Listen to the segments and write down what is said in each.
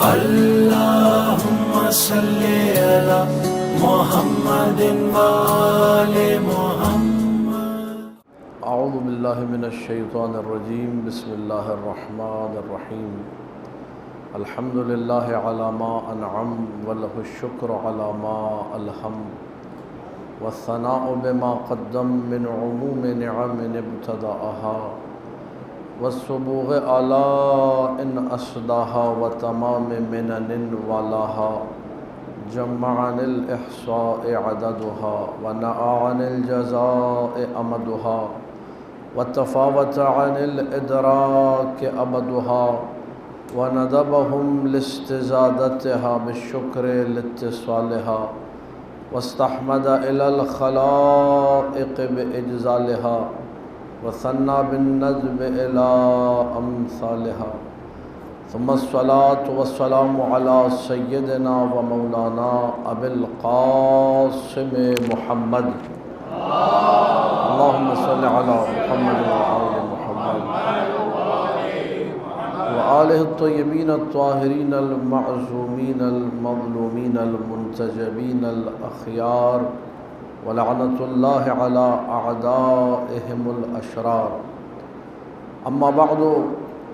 اللهم صل على محمد وآل محمد. اعوذ باللہ من الشیطان الرجیم. بسم اللہ الرحمن الرحیم. الحمد للہ علی ما انعم وله الشکر علی ما الہم والثناء بما قدم من عموم نعم ابتداءها والصبوغ آلاء أسداها وتمام منن والاها جمع عن الإحصاء عددها ونأى عن الجزاء أمدها وتفاوت عن الإدراك أبدها وندبهم لاستزادتها بالشكر لاتصالها واستحمد إلى الخلائق بإجزالها وثنى بالندب إلى أمثالها. ثم الصلاة والسلام على سيدنا ومولانا أبي القاسم محمد. اللهم صل على محمد وآل محمد وآله الطيبين الطاهرين المعصومين المظلومين المنتجبين الأخيار ولعنة الله على أعدائهم الأشرار. أما بعد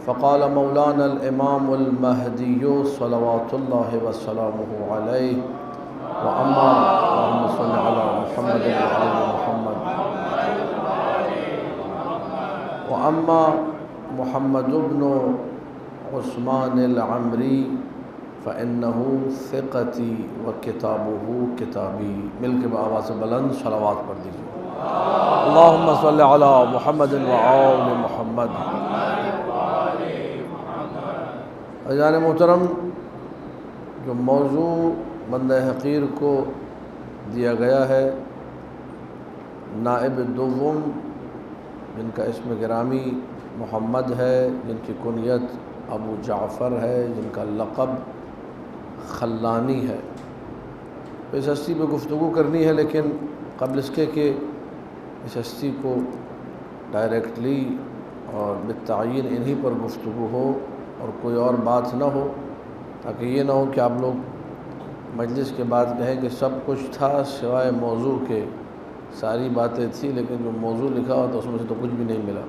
فقال مولانا الإمام المهدي صلوات الله وسلامه عليه وأما اللهم صل على محمد وآل محمد وأما محمد بن عثمان العمري فإنه ثقتي وكتابه كتابي. مل کے آواز بلند صلوات پڑھ دیجیے. اللهم صل على محمد وآل محمد. عزیزان محترم، جو موضوع بندہ حقیر کو دیا گیا ہے، نائب دوم جن کا اسم گرامی محمد ہے، جن کی کنیت ابو جعفر ہے، جن کا لقب خلانی ہے. اس ہستی پہ گفتگو کرنی ہے، لیکن قبل اس کے کہ اس ہستی کو ڈائریکٹلی اور بالتعین انہی پر گفتگو ہو اور کوئی اور بات نہ ہو، تاکہ یہ نہ ہو کہ آپ لوگ مجلس کے بعد کہیں کہ سب کچھ تھا سوائے موضوع کے، ساری باتیں تھیں لیکن جو موضوع لکھا ہوا تھا اس میں سے تو کچھ بھی نہیں ملا.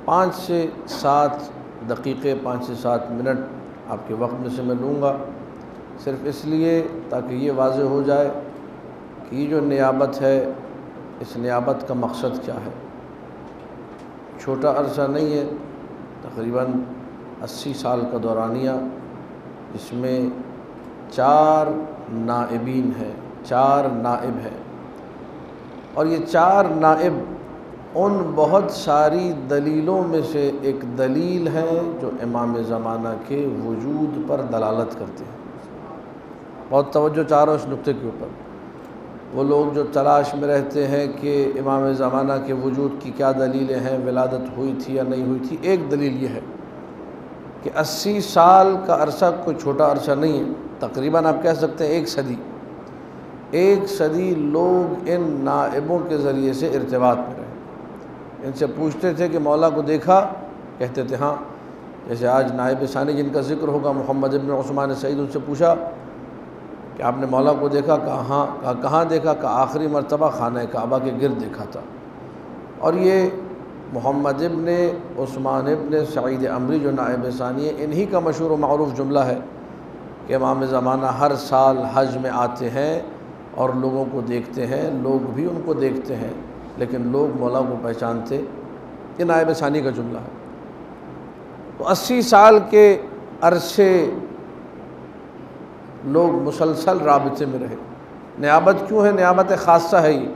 5 سے 7 دقیقے 5 سے 7 منٹ آپ کے وقت میں سے میں لوں گا، صرف اس لیے تاکہ یہ واضح ہو جائے کہ یہ جو نیابت ہے، اس نیابت کا مقصد کیا ہے. چھوٹا عرصہ نہیں ہے، تقریباً 80 سال کا دورانیہ، جس میں 4 نائبین ہیں، 4 نائب ہیں، اور یہ 4 نائب ان بہت ساری دلیلوں میں سے ایک دلیل ہے جو امام زمانہ کے وجود پر دلالت کرتے ہیں. بہت توجہ چاہ رہا ہوں اس نقطے کے اوپر. وہ لوگ جو تلاش میں رہتے ہیں کہ امام زمانہ کے وجود کی کیا دلیلیں ہیں، ولادت ہوئی تھی یا نہیں ہوئی تھی، ایک دلیل یہ ہے کہ 80 سال کا عرصہ کوئی چھوٹا عرصہ نہیں ہے. تقریباً آپ کہہ سکتے ہیں 1 صدی. 1 صدی لوگ ان نائبوں کے ذریعے سے ارتباط میں رہے. ان سے پوچھتے تھے کہ مولا کو دیکھا، کہتے تھے ہاں. جیسے آج نائب ثانی جن کا ذکر ہوگا محمد ابن عثمان سعید، ان سے پوچھا کہ آپ نے مولا کو دیکھا؟ کہا کہاں دیکھا؟ کہ آخری مرتبہ خانہ کعبہ کے گرد دیکھا تھا. اور یہ محمد ابن عثمان ابن سعید عمری جو نائب ثانی ہے، انہی کا مشہور و معروف جملہ ہے کہ امام زمانہ ہر سال حج میں آتے ہیں اور لوگوں کو دیکھتے ہیں، لوگ بھی ان کو دیکھتے ہیں، لیکن لوگ مولا کو پہچانتے. یہ نائب ثانی کا جملہ ہے. تو 80 سال کے عرصے لوگ مسلسل رابطے میں رہے. نیابت کیوں ہے؟ نیابت خاصہ ہے. یہ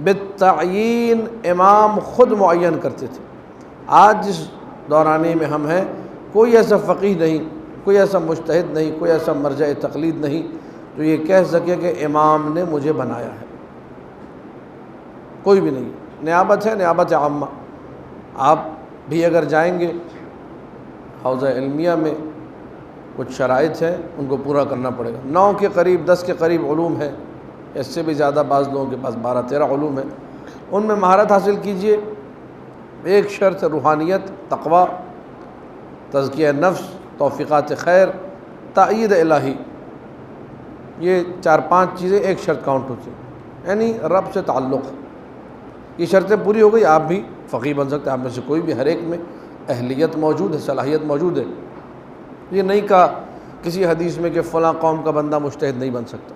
بالتعین امام خود معین کرتے تھے. آج جس دورانی میں ہم ہیں، کوئی ایسا فقیہ نہیں، کوئی ایسا مجتہد نہیں، کوئی ایسا مرجع تقلید نہیں جو یہ کہہ سکے کہ امام نے مجھے بنایا ہے. کوئی بھی نہیں. نیابت ہے، نیابت عامہ. آپ بھی اگر جائیں گے حوزہ علمیہ میں، کچھ شرائط ہیں، ان کو پورا کرنا پڑے گا. 9 کے قریب 10 کے قریب علوم ہیں، اس سے بھی زیادہ بعض لوگوں کے پاس 12-13 علوم ہیں. ان میں مہارت حاصل کیجئے. ایک شرط روحانیت، تقوی، تزکیہ نفس، توفیقات خیر، تائید الہی، یہ 4-5 چیزیں ایک شرط کاؤنٹ ہوتی ہیں، یعنی رب سے تعلق۔ یہ شرطیں پوری ہو گئی، آپ بھی فقیہ بن سکتے ہیں، آپ میں سے کوئی بھی، ہر ایک میں اہلیت موجود ہے، صلاحیت موجود ہے۔ یہ نہیں کہا کسی حدیث میں کہ فلاں قوم کا بندہ مجتہد نہیں بن سکتا،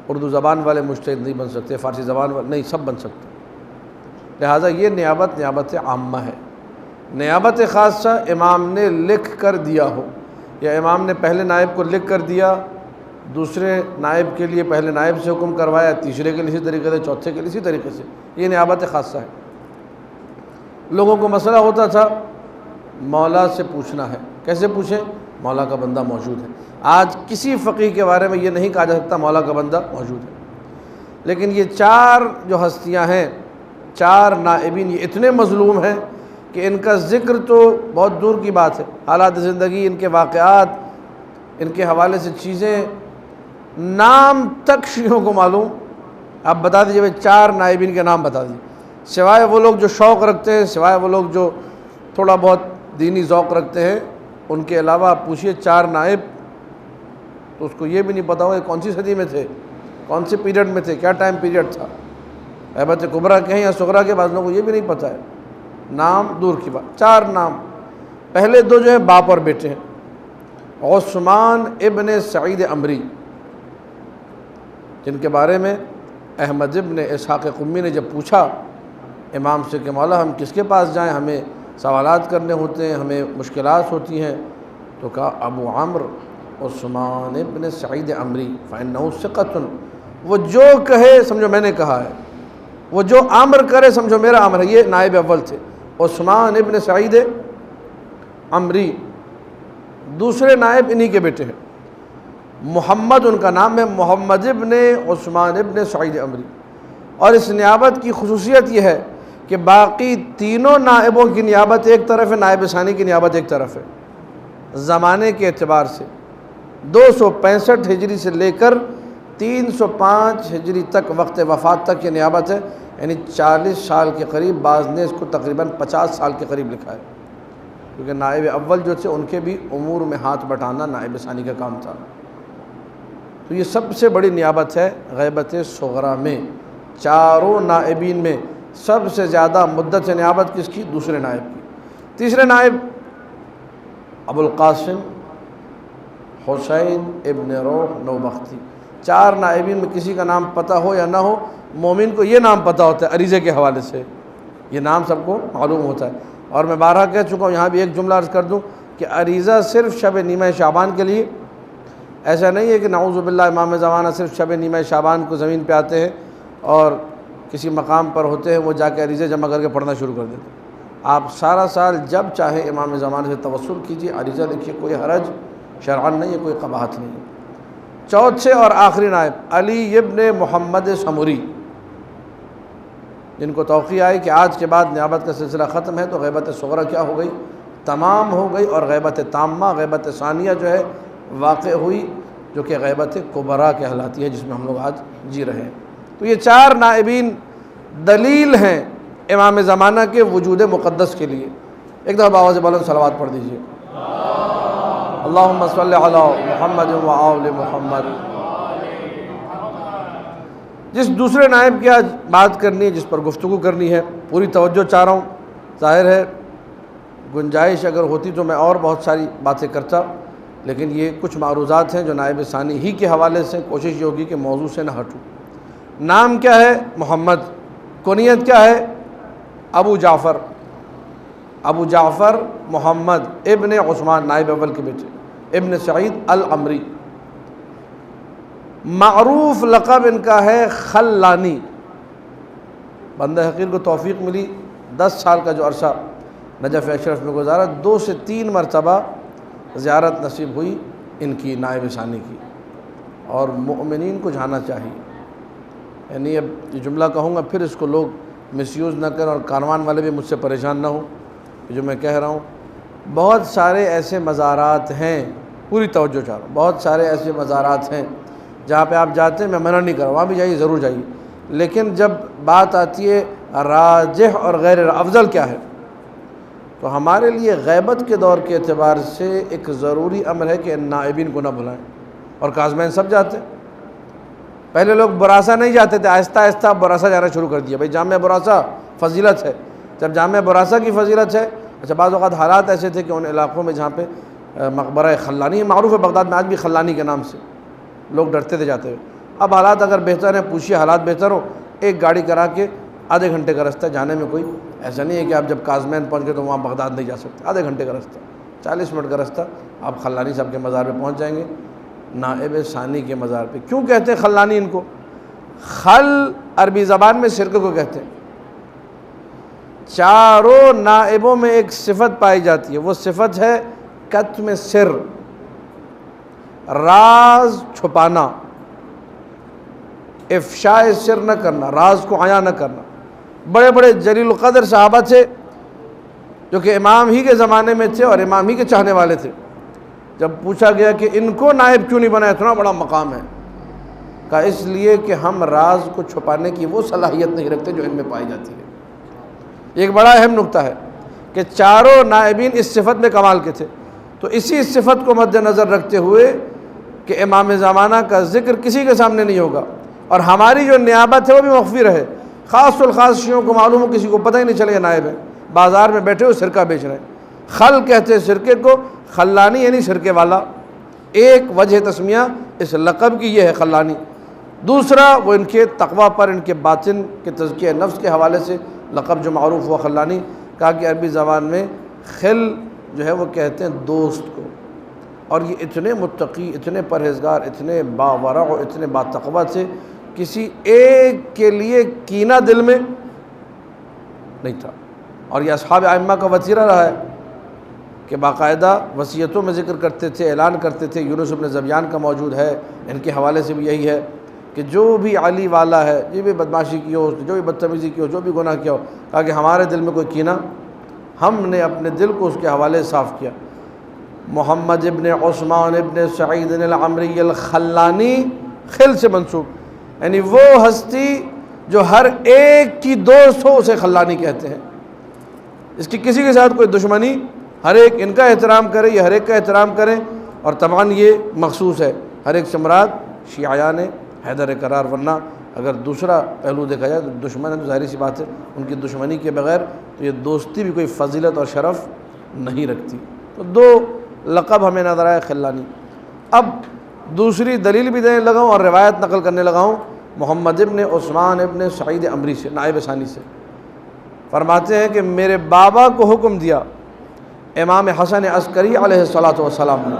اردو زبان والے مجتہد نہیں بن سکتے، فارسی زبان والے نہیں، سب بن سکتے۔ لہٰذا یہ نیابت عامہ ہے۔ نیابت خاصہ امام نے لکھ کر دیا ہو، یا امام نے پہلے نائب کو لکھ کر دیا، دوسرے نائب کے لیے پہلے نائب سے حکم کروایا، تیسرے کے لیے اسی طریقے سے، چوتھے کے لیے اسی طریقے سے، یہ نیابت خاصہ ہے۔ لوگوں کو مسئلہ ہوتا تھا مولا سے پوچھنا ہے، کیسے پوچھیں؟ مولا کا بندہ موجود ہے۔ آج کسی فقیہ کے بارے میں یہ نہیں کہا جا سکتا مولا کا بندہ موجود ہے، لیکن یہ 4 جو ہستیاں ہیں، 4 نائبین، یہ اتنے مظلوم ہیں کہ ان کا ذکر تو بہت دور کی بات ہے۔ حالات زندگی، ان کے واقعات، ان کے حوالے سے چیزیں، نام تک شیعوں کو معلوم۔ آپ بتا دیجیے بھائی 4 نائبین کے نام بتا دیجیے، سوائے وہ لوگ جو شوق رکھتے ہیں، سوائے وہ لوگ جو تھوڑا بہت دینی ذوق رکھتے ہیں، ان کے علاوہ آپ پوچھئے 4 نائب، تو اس کو یہ بھی نہیں پتا ہوگا کون سی صدی میں تھے، کون سے پیریڈ میں تھے، کیا ٹائم پیریڈ تھا، غیبت کبریٰ کے ہیں یا صغریٰ کے، بعض لوگوں کو یہ بھی نہیں پتہ ہے، نام دور کی بات۔ 4 نام، پہلے 2 جو ہیں باپ اور بیٹے ہیں، عثمان ابن سعید عمری، جن کے بارے میں احمد ابن اسحاق قمی نے جب پوچھا امام سے کہ مولا ہم کس کے پاس جائیں، ہمیں سوالات کرنے ہوتے ہیں، ہمیں مشکلات ہوتی ہیں، تو کہا ابو عمرو عثمان ابن سعید عمری فإنہ ثقۃ، وہ جو کہے سمجھو میں نے کہا ہے، وہ جو امر کرے سمجھو میرا امر ہے۔ یہ نائب اول تھے عثمان ابن سعید عمری۔ دوسرے نائب انہی کے بیٹے ہیں، محمد ان کا نام ہے، محمد ابن عثمان ابن سعید عمری۔ اور اس نیابت کی خصوصیت یہ ہے کہ باقی تینوں نائبوں کی نیابت ایک طرف ہے، نائب ثانی کی نیابت ایک طرف ہے۔ زمانے کے اعتبار سے 265 ہجری سے لے کر 305 ہجری تک، وقت وفات تک یہ نیابت ہے، یعنی 40 سال کے قریب، بعض نے اس کو تقریباً 50 سال کے قریب لکھا ہے، کیونکہ نائب اول جو تھے ان کے بھی امور میں ہاتھ بٹانا نائب ثانی کا کام تھا۔ تو یہ سب سے بڑی نیابت ہے غیبت صغریٰ میں۔ 4 نائبین میں سب سے زیادہ مدت سے نیابت کس کی؟ دوسرے نائب کی۔ تیسرے نائب ابو القاسم حسین ابن روح نوبختی۔ 4 نائبین میں کسی کا نام پتہ ہو یا نہ ہو، مومن کو یہ نام پتہ ہوتا ہے عریضے کے حوالے سے، یہ نام سب کو معلوم ہوتا ہے۔ اور میں بارہا کہہ چکا ہوں، یہاں بھی ایک جملہ عرض کر دوں کہ عریضہ صرف شب نیمہ شعبان کے لیے، ایسا نہیں ہے کہ نعوذ باللہ امام زمانہ صرف شب نیمہ شعبان کو زمین پہ آتے ہیں اور کسی مقام پر ہوتے ہیں، وہ جا کے عریضے جمع کر کے پڑھنا شروع کر دیتے ہیں۔ آپ سارا سال جب چاہے امام زمانہ سے توسل کیجیے، عریضہ لکھیے، کوئی حرج شرعاً نہیں ہے، کوئی قباحت نہیں ہے۔ چوتھے اور آخری نائب علی ابن محمد سمری، جن کو توقع آئی کہ آج کے بعد نیابت کا سلسلہ ختم ہے تو غیبت صغریٰ کیا ہو گئی؟ تمام ہو گئی، اور غیبت تامہ، غیبت ثانیہ جو ہے واقع ہوئی، جو کہ غیبت کبریٰ کہلاتی ہے، جس میں ہم لوگ آج جی رہے ہیں۔ تو یہ 4 نائبین دلیل ہیں امام زمانہ کے وجود مقدس کے لیے۔ ایک دفعہ آواز بلند صلوات پڑھ دیجیے، اللہم صلی علی محمد و آل محمد۔ جس دوسرے نائب کی آج بات کرنی ہے، جس پر گفتگو کرنی ہے، پوری توجہ چاہ رہا ہوں۔ ظاہر ہے گنجائش اگر ہوتی تو میں اور بہت ساری باتیں کرتا، لیکن یہ کچھ معروضات ہیں جو نائب ثانی ہی کے حوالے سے، کوشش یہ ہوگی کہ موضوع سے نہ ہٹوں۔ نام کیا ہے؟ محمد۔ کنیت کیا ہے؟ ابو جعفر۔ ابو جعفر محمد ابن عثمان، نائب اول کے بیٹے، ابن سعید العمری۔ معروف لقب ان کا ہے خلانی۔ بندہ حقیر کو توفیق ملی 10 سال کا جو عرصہ نجف اشرف میں گزارا، 2 سے 3 مرتبہ زیارت نصیب ہوئی ان کی نائب ثانی کی، اور مؤمنین کو جانا چاہیے۔ یعنی اب یہ جملہ کہوں گا پھر اس کو لوگ مس یوز نہ کریں، اور کاروان والے بھی مجھ سے پریشان نہ ہوں جو میں کہہ رہا ہوں۔ بہت سارے ایسے مزارات ہیں، پوری توجہ چاہ رہا ہوں، بہت سارے ایسے مزارات ہیں جہاں پہ آپ جاتے ہیں، میں منع نہیں کر رہا، وہاں بھی جائیے، ضرور جائیے، لیکن جب بات آتی ہے راجح اور غیر افضل کیا ہے، تو ہمارے لیے غیبت کے دور کے اعتبار سے ایک ضروری امر ہے کہ ان نائبین کو نہ بلائیں، اور کازمین سب جاتے ہیں۔ پہلے لوگ براسہ نہیں جاتے تھے، آہستہ آہستہ براسہ جانا شروع کر دیا۔ بھائی جامع براسہ فضیلت ہے، جب جامع براسہ کی فضیلت ہے، اچھا بعض اوقات حالات ایسے تھے کہ ان علاقوں میں جہاں پہ مقبرہ خلانی معروف ہے بغداد میں آج بھی خلانی کے نام سے لوگ ڈرتے تھے جاتے ہوئے، اب حالات اگر بہتر ہیں، پوچھیے حالات بہتر ہو، ایک گاڑی کرا کے آدھے گھنٹے کا رستہ جانے میں کوئی ایسا نہیں ہے کہ آپ جب کازمین پہنچ گئے تو وہاں بغداد نہیں جا سکتے، آدھے گھنٹے کا رستہ، 40 منٹ کا رستہ، آپ خلانی صاحب کے مزار پہ پہنچ جائیں گے، نائب ثانی کے مزار پہ۔ کیوں کہتے ہیں خلانی ان کو؟ خل عربی زبان میں سرکے کو کہتے ہیں۔ چاروں نائبوں میں ایک صفت پائی جاتی ہے، وہ صفت ہے کتم سر، راز چھپانا، افشاء سر نہ کرنا، راز کو عیاں نہ کرنا۔ بڑے بڑے جلیل القدر صحابہ تھے جو کہ امام ہی کے زمانے میں تھے اور امام ہی کے چاہنے والے تھے۔ جب پوچھا گیا کہ ان کو نائب کیوں نہیں بنایا، اتنا بڑا مقام ہے، کہا اس لیے کہ ہم راز کو چھپانے کی وہ صلاحیت نہیں رکھتے جو ان میں پائی جاتی ہے۔ ایک بڑا اہم نقطہ ہے کہ چاروں نائبین اس صفت میں کمال کے تھے، تو اسی صفت کو مد نظر رکھتے ہوئے کہ امام زمانہ کا ذکر کسی کے سامنے نہیں ہوگا اور ہماری جو نیابت ہے وہ بھی مخفی رہے، خاص الخاص شیعوں کو معلوم ہو، کسی کو پتہ ہی نہیں چلے نائب ہے، بازار میں بیٹھے ہوئے سرکہ بیچ رہے ہیں۔ خل کہتے ہیں سرکے کو، خلانی یعنی سرکے والا، ایک وجہ تسمیہ اس لقب کی یہ ہے خلانی۔ دوسرا وہ ان کے تقویٰ پر، ان کے باطن کے تزکیہ نفس کے حوالے سے لقب جو معروف ہوا خلانی، کہا کہ عربی زبان میں خل جو ہے وہ کہتے ہیں دوست کو، اور یہ اتنے متقی، اتنے پرہیزگار، اتنے باورع اور اتنے باتقویٰ تھے، کسی ایک کے لیے کینہ دل میں نہیں تھا۔ اور یہ اصحاب ائمہ کا وتیرہ رہا ہے کہ باقاعدہ وصیتوں میں ذکر کرتے تھے، اعلان کرتے تھے۔ یونس بن زبیان کا موجود ہے، ان کے حوالے سے بھی یہی ہے کہ جو بھی علی والا ہے، جو بھی بدماشی کی ہو، جو بھی بدتمیزی کی ہو، جو بھی گناہ کیا ہو، کہا کہ ہمارے دل میں کوئی کینہ، ہم نے اپنے دل کو اس کے حوالے صاف کیا۔ محمد ابن عثمان ابن سعید العمری الخلانی، خل سے منسوب، یعنی وہ ہستی جو ہر ایک کی دوست ہو اسے خلانی کہتے ہیں۔ اس کی کسی کے ساتھ کوئی دشمنی، ہر ایک ان کا احترام کرے، یہ ہر ایک کا احترام کریں، اور طبعاً یہ مخصوص ہے ہر ایک سے مراد شیعیان حیدر قرار، ورنہ اگر دوسرا پہلو دیکھا جائے تو دشمن ہے تو ظاہری سی بات ہے ان کی دشمنی کے بغیر تو یہ دوستی بھی کوئی فضیلت اور شرف نہیں رکھتی۔ تو دو لقب ہمیں نظر آئے خلانی۔ اب دوسری دلیل بھی دینے لگا ہوں اور روایت نقل کرنے لگا ہوں محمد ابن عثمان ابن سعید عمری سے، نائب ثانی سے۔ فرماتے ہیں کہ میرے بابا کو حکم دیا امام حسن عسکری علیہ الصلوۃ والسلام نے،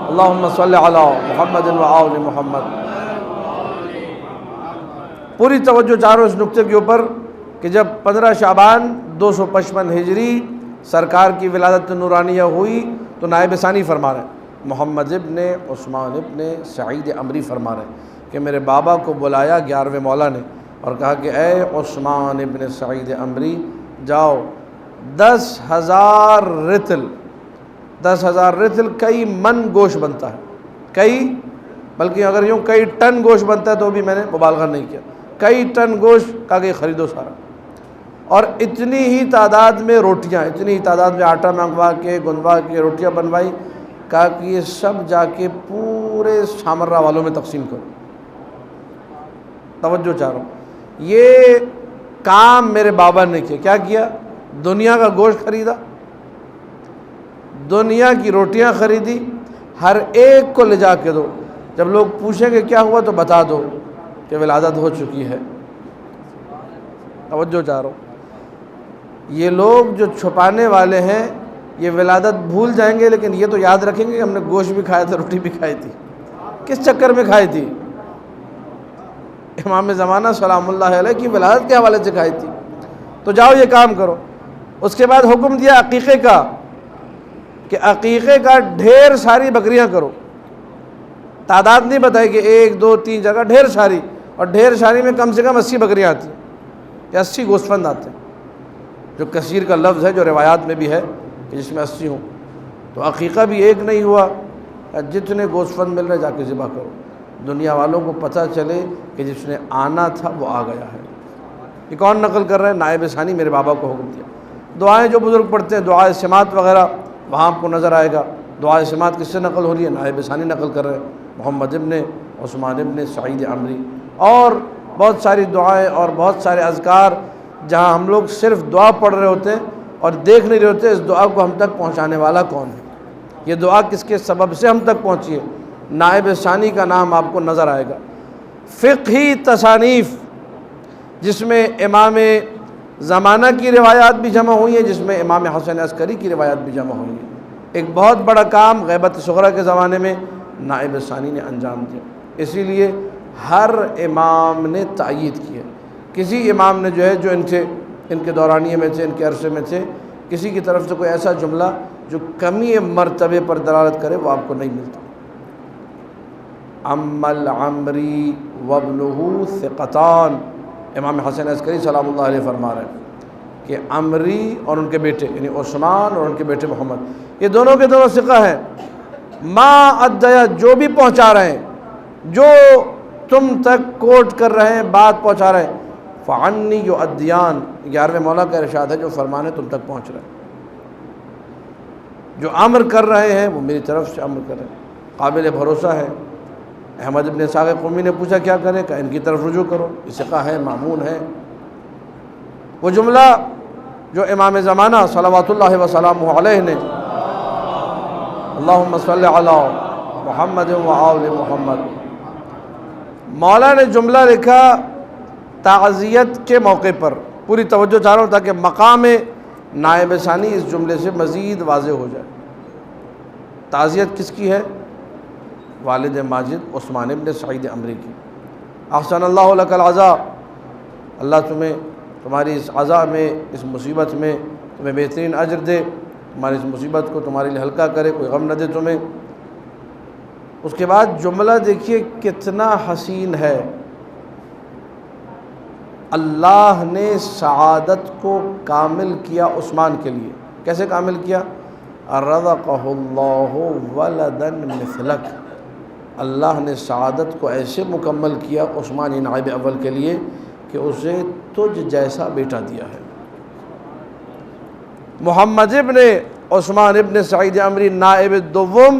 اللہم صلی علی محمد و آل محمد۔ پوری توجہ چاروں اس نقطے کے اوپر کہ جب 15 شعبان 255 ہجری سرکار کی ولادت نورانیہ ہوئی تو نائب ثانی فرما رہے ہیں، محمد ابن عثمان ابن سعید عمری فرما رہے ہیں کہ میرے بابا کو بلایا 11ویں مولا نے اور کہا کہ اے عثمان ابن سعید عمری، جاؤ 10,000 رتل، 10,000 رتل کئی من گوشت بنتا ہے، کئی بلکہ اگر یوں کئی ٹن گوشت بنتا ہے تو بھی میں نے مبالغہ نہیں کیا، کئی ٹن گوشت کہا کہ خریدو سارا، اور اتنی ہی تعداد میں روٹیاں، اتنی ہی تعداد میں آٹا منگوا کے گنوا کے روٹیاں بنوائی، کہا کہ یہ سب جا کے پورے سامرہ والوں میں تقسیم کرو۔ توجہ چاہ رہا ہوں، یہ کام میرے بابا نے کیا، کیا کیا؟ دنیا کا گوشت خریدا، دنیا کی روٹیاں خریدی، ہر ایک کو لے جا کے دو، جب لوگ پوچھیں کہ کیا ہوا تو بتا دو کہ ولادت ہو چکی ہے۔ توجہ چاہ رہا ہوں، یہ لوگ جو چھپانے والے ہیں یہ ولادت بھول جائیں گے، لیکن یہ تو یاد رکھیں گے کہ ہم نے گوشت بھی کھایا تھا، روٹی بھی کھائی تھی۔ کس چکر میں کھائی تھی؟ امام زمانہ سلام اللہ علیہ کی ولادت کے حوالے سے کھائی تھی۔ تو جاؤ یہ کام کرو۔ اس کے بعد حکم دیا عقیقے کا، کہ عقیقے کا ڈھیر ساری بکریاں کرو، تعداد نہیں بتائی کہ 1 2 3 جگہ، ڈھیر ساری، اور ڈھیر ساری میں کم سے کم 80 بکریاں آتی ہیں یا 80 گوسفند آتے ہیں، جو کثیر کا لفظ ہے جو روایات میں بھی ہے کہ جس میں 80 ہوں۔ تو عقیقہ بھی ایک نہیں ہوا، جتنے گوسفند مل رہے جا کے ذبح کرو، دنیا والوں کو پتہ چلے کہ جس نے آنا تھا وہ آ گیا ہے۔ یہ کون نقل کر رہے ہیں؟ نائب ثانی، میرے بابا کو حکم دیا۔ دعائیں جو بزرگ پڑھتے ہیں، دعائے سماعت وغیرہ، وہاں آپ کو نظر آئے گا دعائے سماعت کس سے نقل ہو رہی ہے؟ نائب ثانی نقل کر رہے ہیں، محمد ابن عثمان ابن سعید عمری۔ اور بہت ساری دعائیں اور بہت سارے اذکار جہاں ہم لوگ صرف دعا پڑھ رہے ہوتے ہیں اور دیکھ نہیں رہے ہوتے اس دعا کو ہم تک پہنچانے والا کون ہے، یہ دعا کس کے سبب سے ہم تک پہنچی ہے، نائب ثانی کا نام آپ کو نظر آئے گا۔ فقہی تصانیف جس میں امام زمانہ کی روایات بھی جمع ہوئی ہیں، جس میں امام حسن عسکری کی روایات بھی جمع ہوئی ہیں۔ ایک بہت بڑا کام غیبت صغریٰ کے زمانے میں نائب ثانی نے انجام دیا، اسی لیے ہر امام نے تائید کی ہے۔ کسی امام نے جو ہے جو ان کے دورانیے میں تھے، ان کے عرصے میں تھے، کسی کی طرف سے کوئی ایسا جملہ جو کمی مرتبے پر دلالت کرے وہ آپ کو نہیں ملتا۔ عمل عمری وابنہ ثقتان، امام حسن عسکری سلام اللہ علیہ فرما رہے ہیں کہ عمری اور ان کے بیٹے یعنی عثمان اور ان کے بیٹے محمد، یہ دونوں کے دونوں ثقہ ہیں۔ ما ادیا، جو بھی پہنچا رہے ہیں، جو تم تک کوٹ کر رہے ہیں، بات پہنچا رہے ہیں، فعنی یؤدیان، 11ویں مولا کا ارشاد ہے جو فرمانے تم تک پہنچ رہے ہیں، جو امر کر رہے ہیں وہ میری طرف سے امر کر رہے ہیں، قابل بھروسہ ہے۔ احمد ابن اسحاق قومی نے پوچھا کیا کریں، کہ ان کی طرف رجوع کرو، یہ ثقہ ہے، مامون ہے۔ وہ جملہ جو امام زمانہ صلوات اللہ وسلامہ علیہ نے اللہم صلی علی محمد و آل محمد، مولا نے جملہ لکھا تعزیت کے موقع پر، پوری توجہ چاہ رہا ہوں تاکہ مقام نائب ثانی اس جملے سے مزید واضح ہو جائے۔ تعزیت کس کی ہے؟ والد ماجد عثمان ابن سعید عمری کی۔ احسن اللہ لک العزا، اللہ تمہیں تمہاری اس عزا میں، اس مصیبت میں تمہیں بہترین اجر دے، تمہاری اس مصیبت کو تمہارے لیے ہلکا کرے، کوئی غم نہ دے تمہیں۔ اس کے بعد جملہ دیکھیے کتنا حسین ہے، اللہ نے سعادت کو کامل کیا عثمان کے لیے۔ کیسے کامل کیا؟ رزقہ اللہ ولدا مثلک، اللہ نے سعادت کو ایسے مکمل کیا عثمان نائب اول کے لیے کہ اسے تجھ جیسا بیٹا دیا ہے۔ محمد ابن عثمان ابن سعید عمری نائب دوم،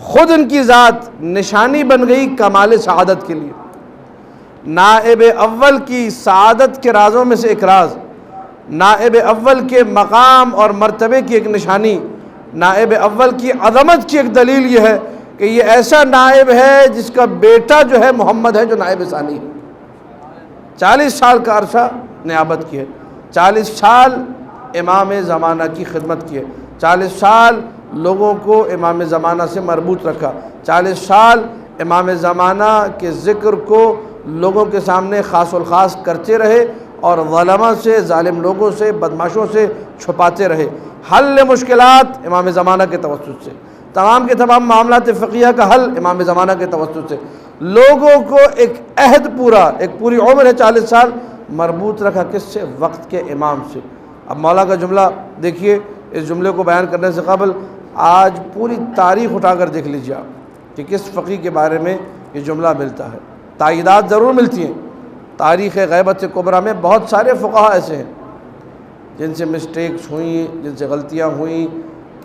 خود ان کی ذات نشانی بن گئی کمال سعادت کے لیے۔ نائب اول کی سعادت کے رازوں میں سے ایک راز، نائب اول کے مقام اور مرتبے کی ایک نشانی، نائب اول کی عظمت کی ایک دلیل یہ ہے کہ یہ ایسا نائب ہے جس کا بیٹا جو ہے محمد ہے جو نائب ثانی ہے۔ 40 سال کا عرصہ نیابت کی ہے، 40 سال امام زمانہ کی خدمت کی ہے، 40 سال لوگوں کو امام زمانہ سے مربوط رکھا، 40 سال امام زمانہ کے ذکر کو لوگوں کے سامنے خاص الخاص کرتے رہے اور ظلمہ سے، ظالم لوگوں سے، بدماشوں سے چھپاتے رہے، حل مشکلات امام زمانہ کے توسط سے، تمام کے تمام معاملات فقیہ کا حل امام زمانہ کے توسط سے، لوگوں کو ایک عہد پورا، ایک پوری عمر ہے 40 سال مربوط رکھا، کس سے؟ وقت کے امام سے۔ اب مولا کا جملہ دیکھیے، اس جملے کو بیان کرنے سے قبل آج پوری تاریخ اٹھا کر دیکھ لیجیے آپ کہ کس فقی کے بارے میں یہ جملہ ملتا ہے۔ تائیدات ضرور ملتی ہیں، تاریخ غیبت کبریٰ میں بہت سارے فقہا ایسے ہیں جن سے مسٹیکس ہوئیں، جن سے غلطیاں ہوئیں،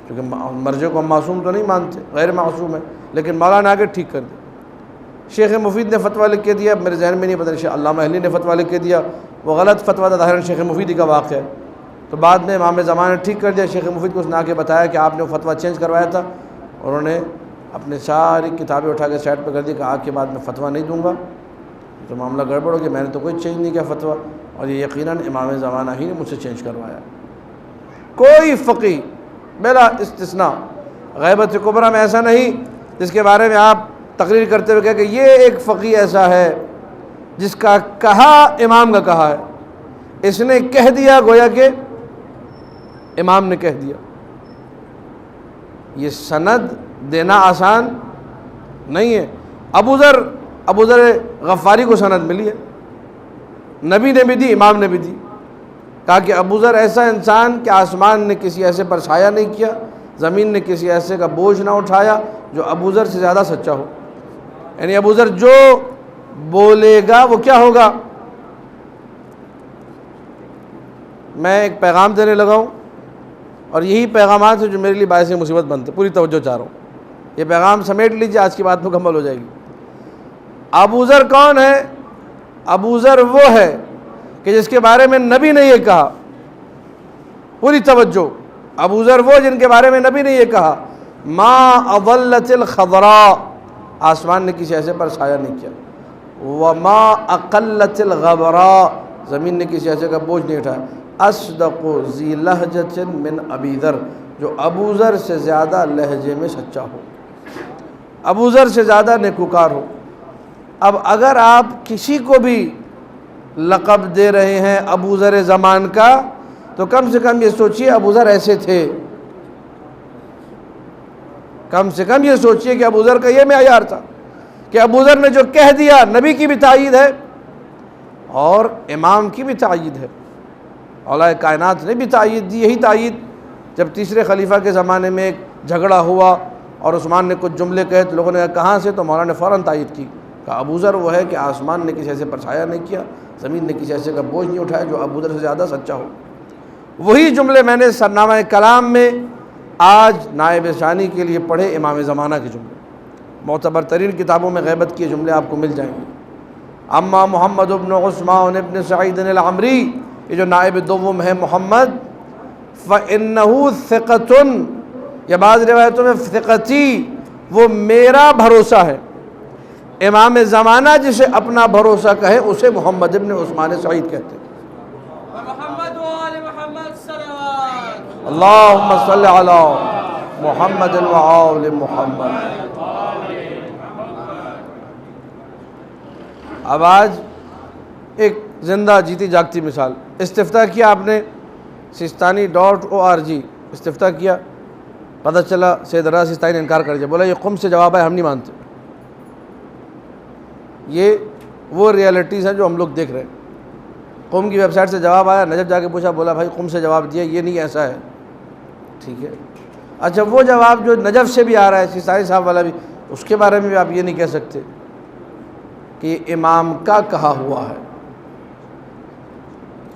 کیونکہ مرجع کو ہم معصوم تو نہیں مانتے، غیر معصوم ہے، لیکن مولا نے آگے ٹھیک کر دیا۔ شیخ مفید نے فتویٰ لکھ کے دیا، میرے ذہن میں نہیں پتہ، شیخ علامہ اہلی نے فتویٰ لکھ کے دیا، وہ غلط فتویٰ تھا، ظاہراً شیخ مفیدی کا واقعہ ہے، تو بعد میں امام زمانہ نے ٹھیک کر دیا۔ شیخ مفید کو اس نے آ کے بتایا کہ آپ نے وہ فتویٰ چینج کروایا تھا، اور انہوں نے اپنے ساری کتابیں اٹھا کے سائڈ پہ کر دی کہ آج کے بعد میں فتویٰ نہیں دوں گا، تو معاملہ گڑبڑ ہو گیا، میں نے تو کوئی چینج نہیں کیا فتویٰ، اور یہ یقیناً امام زمانہ ہی نے مجھ سے چینج کروایا۔ کوئی فقی بلا استثناء غیبت کبریٰ میں ایسا نہیں جس کے بارے میں آپ تقریر کرتے ہوئے کہہ کہ یہ ایک فقی ایسا ہے جس کا کہا امام کا کہا ہے، اس نے کہہ دیا گویا کہ امام نے کہہ دیا۔ یہ سند دینا آسان نہیں ہے۔ ابو ذر غفاری کو سند ملی ہے، نبی نے بھی دی، امام نے بھی دی، کہا کہ ابو ذر ایسا انسان کہ آسمان نے کسی ایسے پر سایہ نہیں کیا، زمین نے کسی ایسے کا بوجھ نہ اٹھایا جو ابو ذر سے زیادہ سچا ہو، یعنی ابو ذر جو بولے گا وہ کیا ہوگا۔ میں ایک پیغام دینے لگا ہوں، اور یہی پیغامات ہیں جو میرے لیے باعث مصیبت بنتے. پوری توجہ چاہ رہا ہوں, یہ پیغام سمیٹ لیجیے, آج کی بات مکمل ہو جائے گی. ابو ذر کون ہے؟ ابو ذر وہ ہے کہ جس کے بارے میں نبی نے یہ کہا, پوری توجہ, ابو ذر وہ جن کے بارے میں نبی نے یہ کہا ما اضلت الخضراء, آسمان نے کسی ایسے پر سایہ نہیں کیا, وما اقلت الغبراء, زمین نے کسی ایسے کا بوجھ نہیں اٹھایا, اصدق ذی لہجۃ من ابی ذر, جو ابو ذر سے زیادہ لہجے میں سچا ہو, ابو ذر سے زیادہ نیکوکار ہو. اب اگر آپ کسی کو بھی لقب دے رہے ہیں ابو ذر زمان کا, تو کم سے کم یہ سوچئے ابو ذر ایسے تھے, کم سے کم یہ سوچئے کہ ابو ذر کا یہ معیار تھا کہ ابو ذر نے جو کہہ دیا, نبی کی بھی تائید ہے اور امام کی بھی تائید ہے, اولیاء کائنات نے بھی تائید دی. یہی تائید جب تیسرے خلیفہ کے زمانے میں ایک جھگڑا ہوا اور عثمان نے کچھ جملے کہے تو لوگوں نے کہا کہاں سے, تو مولانا نے فوراً تائید کی, کہا ابو ذر وہ ہے کہ آسمان نے کسی ایسے پر سایہ نہیں کیا, زمین نے کسی ایسے کا بوجھ نہیں اٹھایا جو ابو ذر سے زیادہ سچا ہو. وہی جملے میں نے سرنامہ کلام میں آج نائب ثانی کے لیے پڑھے, امام زمانہ کے جملے, معتبر ترین کتابوں میں غیبت کے جملے آپ کو مل جائیں گے. اما محمد ابن عثمان ابن سعید العمری, یہ جو نائب دوم ہے محمد, فَإِنَّهُ ثِقَةٌ, یہ بعض روایتوں میں ثقتی, وہ میرا بھروسہ ہے. امام زمانہ جسے اپنا بھروسہ کہے اسے محمد ابن عثمان سعید کہتے ہیں. اللہم صلی علی محمد و آل محمد. اب آج ایک زندہ جیتی جاگتی مثال, استفتاء کیا آپ نے sistani.org, استفتاء کیا, پتہ چلا سید رضا سیستانی نے انکار کر دیا, بولا یہ قم سے جواب ہے, ہم نہیں مانتے. یہ وہ ریالٹیز ہیں جو ہم لوگ دیکھ رہے ہیں. قم کی ویب سائٹ سے جواب آیا, نجف جا کے پوچھا, بولا بھائی قم سے جواب دیا, یہ نہیں ایسا ہے. ٹھیک ہے, اچھا وہ جواب جو نجف سے بھی آ رہا ہے, سیستانی صاحب والا بھی, اس کے بارے میں بھی آپ یہ نہیں کہہ سکتے کہ یہ امام کا کہا ہوا ہے.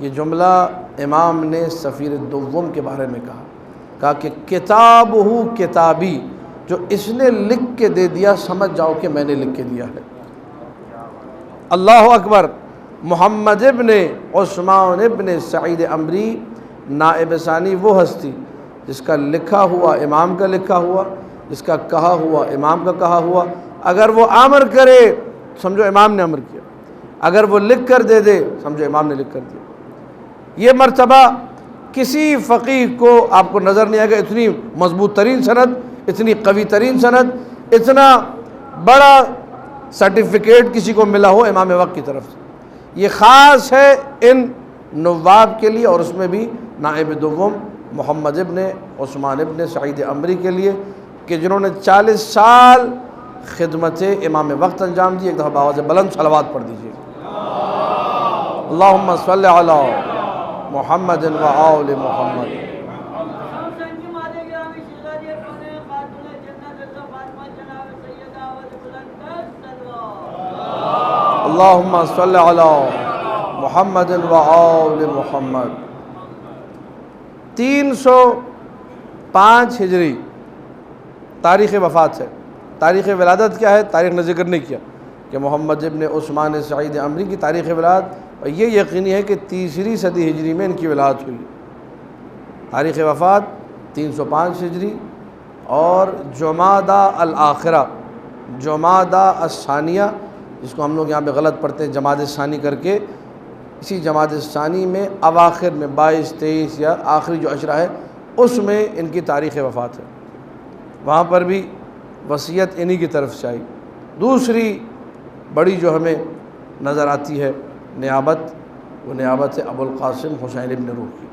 یہ جملہ امام نے سفیر دوم کے بارے میں کہا کہ کتابہ کتابی, جو اس نے لکھ کے دے دیا سمجھ جاؤ کہ میں نے لکھ کے دیا ہے. اللہ اکبر. محمد ابن عثمان ابن سعید عمری نائب ثانی وہ ہستی جس کا لکھا ہوا امام کا لکھا ہوا, جس کا کہا ہوا امام کا کہا ہوا. اگر وہ امر کرے سمجھو امام نے امر کیا, اگر وہ لکھ کر دے دے سمجھو امام نے لکھ کر دیا. یہ مرتبہ کسی فقیہ کو آپ کو نظر نہیں آئے گا اتنی مضبوط ترین سند, اتنی قوی ترین سند, اتنا بڑا سرٹیفکیٹ کسی کو ملا ہو امام وقت کی طرف سے. یہ خاص ہے ان نواب کے لیے, اور اس میں بھی نائب دوم محمد ابن عثمان ابن سعید عمری کے لیے کہ جنہوں نے 40 سال خدمت امام وقت انجام دی. ایک دفعہ بآواز بلند صلوات پڑھ دیجیے. اللہم صلی علی محمد و آل محمد. اللہم صلی علی محمد و آل محمد. 305 ہجری تاریخ وفات ہے. تاریخ ولادت کیا ہے, تاریخ نے ذکر نہیں کیا کہ محمد ابن عثمان سعید عمری کی تاریخ ولادت, اور یہ یقینی ہے کہ 3ری صدی ہجری میں ان کی ولادت ہوئی. تاریخ وفات 305 ہجری, اور جمادہ الآخرہ, جمادہ الثانیہ, جس کو ہم لوگ یہاں پہ غلط پڑھتے ہیں جمادہ ثانی کر کے, اسی جمادہ ثانی میں اواخر میں 22 23 یا آخری جو عشرہ ہے اس میں ان کی تاریخ وفات ہے. وہاں پر بھی وصیت انہی کی طرف سے آئی. دوسری بڑی جو ہمیں نظر آتی ہے نیابت, وہ نیابت ہے ابو القاسم حسین ابن روح کی.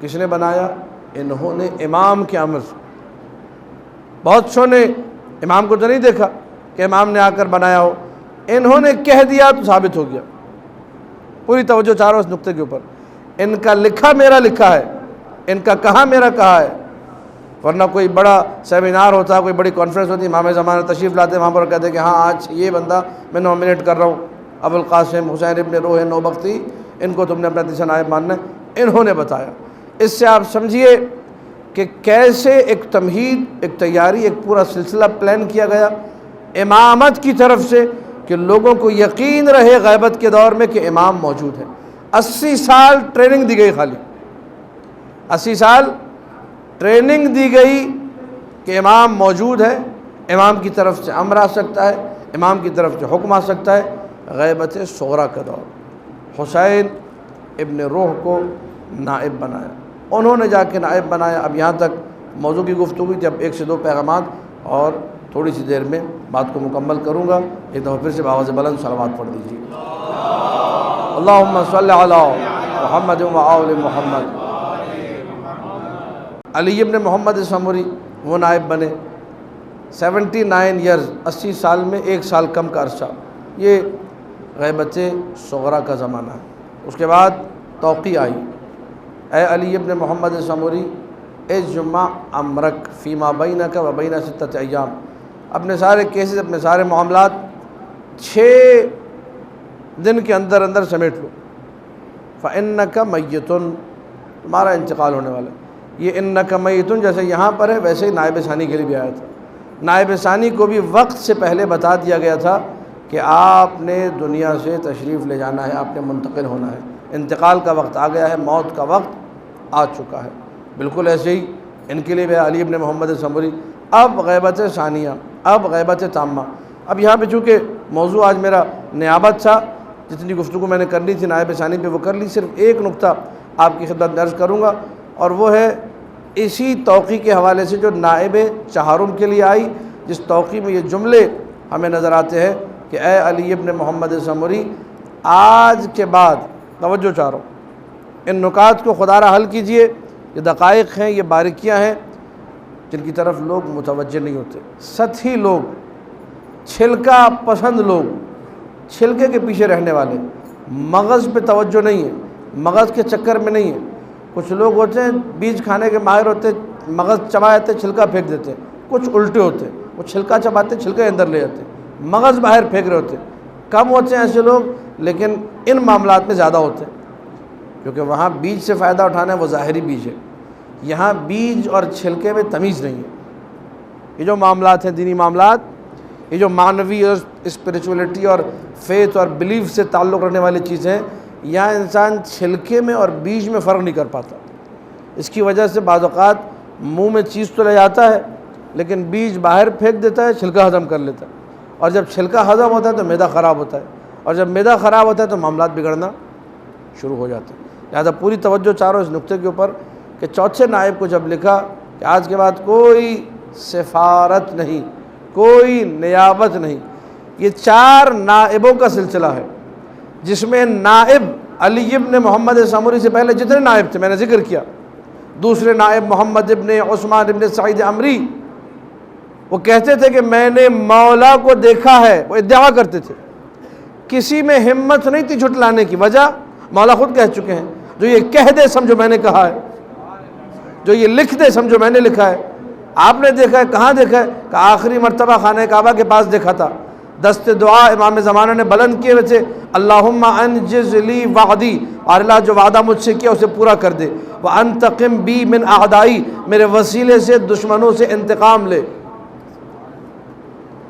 کس نے بنایا؟ انہوں نے امام کے امر سے. بہت سو نے امام کو تو نہیں دیکھا کہ امام نے آ کر بنایا ہو, انہوں نے کہہ دیا تو ثابت ہو گیا. پوری توجہ چاہ رہا ہوں اس نقطے کے اوپر. ان کا لکھا میرا لکھا ہے, ان کا کہا میرا کہا ہے. ورنہ کوئی بڑا سیمینار ہوتا, کوئی بڑی کانفرنس ہوتی, امام زمانہ تشریف لاتے, وہاں پر کہتے کہ ہاں آج یہ بندہ میں نومینیٹ کر رہا ہوں, ابو القاسم حسین ابن روح نوبختی, ان کو تم نے اپنا تیسرا نائب ماننا ہے. انہوں نے بتایا. اس سے آپ سمجھیے کہ کیسے ایک تمہید، ایک تیاری، ایک پورا سلسلہ پلان کیا گیا امامت کی طرف سے کہ لوگوں کو یقین رہے غیبت کے دور میں کہ امام موجود ہے۔ 80 سال ٹریننگ دی گئی، خالی 80 سال ٹریننگ دی گئی کہ امام موجود ہے، امام کی طرف سے امر آ سکتا ہے، امام کی طرف سے حکم آ سکتا ہے۔ غیبت صغریٰ کا دور، حسین ابن روح کو نائب بنایا، انہوں نے جا کے نائب بنایا۔ اب یہاں تک موضوع کی گفتگو تھی، اب 1 سے 2 پیغامات اور تھوڑی سی دیر میں بات کو مکمل کروں گا۔ ایک دفعہ پھر سے بآواز بلند صلوات پڑھ دیجیے۔ اللہم صلی علی محمد و آل محمد۔ علی ابن محمد سمری وہ نائب بنے، 79 ایئرز، 80 سال میں 1 سال کم کا عرصہ، یہ غیبت صغریٰ کا زمانہ ہے۔ اس کے بعد توقیع آئی، اے علی ابن محمد سمری اجمع امرک فیما بینک و بین 6 ایام، اپنے سارے کیسز، اپنے سارے معاملات 6 دن کے اندر اندر سمیٹ لو۔ فَإِنَّكَ مَيِّتٌ، تمہارا انتقال ہونے والا ہے۔ یہ اِنَّكَ مَيِّتٌ جیسے یہاں پر ہے ویسے ہی نائب ثانی کے لیے بھی آیا تھا۔ نائب ثانی کو بھی وقت سے پہلے بتا دیا گیا تھا کہ آپ نے دنیا سے تشریف لے جانا ہے، آپ نے منتقل ہونا ہے، انتقال کا وقت آ گیا ہے، موت کا وقت آ چکا ہے۔ بالکل ایسے ہی ان کے لیے بھی علی ابن محمد سمری۔ اب غیبت ثانیہ، اب غیبت تامہ۔ اب یہاں پہ چونکہ موضوع آج میرا نیابت تھا، جتنی گفتگو میں نے کرنی تھی نائب ثانی پہ وہ کر لی، صرف ایک نقطہ آپ کی خدمت میں عرض کروں گا، اور وہ ہے اسی توقیع کے حوالے سے جو نائب چہارم کے لیے آئی، جس توقیع میں یہ جملے ہمیں نظر آتے ہیں کہ اے علی ابن محمد سمری، آج کے بعد توجہ چاہ رہا ہوں، ان نکات کو خدا را حل کیجئے، یہ دقائق ہیں، یہ باریکیاں ہیں جن کی طرف لوگ متوجہ نہیں ہوتے۔ سطحی لوگ، چھلکا پسند لوگ، چھلکے کے پیچھے رہنے والے، مغز پہ توجہ نہیں ہے، مغز کے چکر میں نہیں ہے۔ کچھ لوگ ہوتے ہیں بیج کھانے کے ماہر ہوتے، مغز چبا جاتے، چھلکا پھینک دیتے۔ کچھ الٹے ہوتے، وہ چھلکا چباتے، چھلکے اندر لے جاتے، مغز باہر پھینک رہے ہوتے۔ کم ہوتے ہیں ایسے لوگ، لیکن ان معاملات میں زیادہ ہوتے ہیں، کیونکہ وہاں بیج سے فائدہ اٹھانا ہے، وہ ظاہری بیج ہے۔ یہاں بیج اور چھلکے میں تمیز نہیں ہے۔ یہ جو معاملات ہیں، دینی معاملات، یہ جو معنوی اور اسپریچولیٹی اور فیتھ اور بلیف سے تعلق رکھنے والی چیزیں ہیں، یہاں انسان چھلکے میں اور بیج میں فرق نہیں کر پاتا۔ اس کی وجہ سے بعض اوقات منہ میں چیز تو لے جاتا ہے، لیکن بیج باہر پھینک دیتا ہے، چھلکا ہضم کر لیتا ہے، اور جب چھلکا ہضم ہوتا ہے تو معدہ خراب ہوتا ہے، اور جب معدہ خراب ہوتا ہے تو معاملات بگڑنا شروع ہو جاتے ہیں۔ لہٰذا پوری توجہ چاہ رہا ہوں اس نقطے کے اوپر کہ چوتھے نائب کو جب لکھا کہ آج کے بعد کوئی سفارت نہیں، کوئی نیابت نہیں، یہ 4 نائبوں کا سلسلہ ہے، جس میں نائب علی ابن محمد سمری سے پہلے جتنے نائب تھے میں نے ذکر کیا، دوسرے نائب محمد ابن عثمان ابن سعید عمری، وہ کہتے تھے کہ میں نے مولا کو دیکھا ہے، وہ ادعا کرتے تھے، کسی میں ہمت نہیں تھی جھٹلانے کی، وجہ مولا خود کہہ چکے ہیں، جو یہ کہہ دے سمجھو میں نے کہا ہے، جو یہ لکھ دے سمجھو میں نے لکھا ہے۔ آپ نے دیکھا ہے؟ کہاں دیکھا ہے؟ کہ آخری مرتبہ خانہ کعبہ کے پاس دیکھا تھا، دست دعا امام زمانہ نے بلند کیے ہوئے تھے، اللہم انجز لی وعدی، اور اللہ جو وعدہ مجھ سے کیا اسے پورا کر دے، وانتقم بی من اعدائی، میرے وسیلے سے دشمنوں سے انتقام لے۔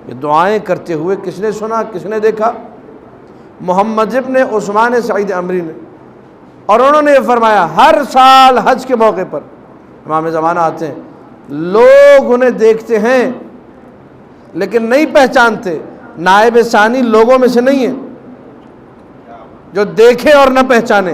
یہ دعائیں کرتے ہوئے کس نے سنا، کس نے دیکھا؟ محمد ابن عثمان سعید عمری نے، اور انہوں نے یہ فرمایا ہر سال حج کے موقع پر امام زمانہ آتے ہیں، لوگ انہیں دیکھتے ہیں لیکن نہیں پہچانتے۔ نائب ثانی لوگوں میں سے نہیں ہے جو دیکھے اور نہ پہچانے،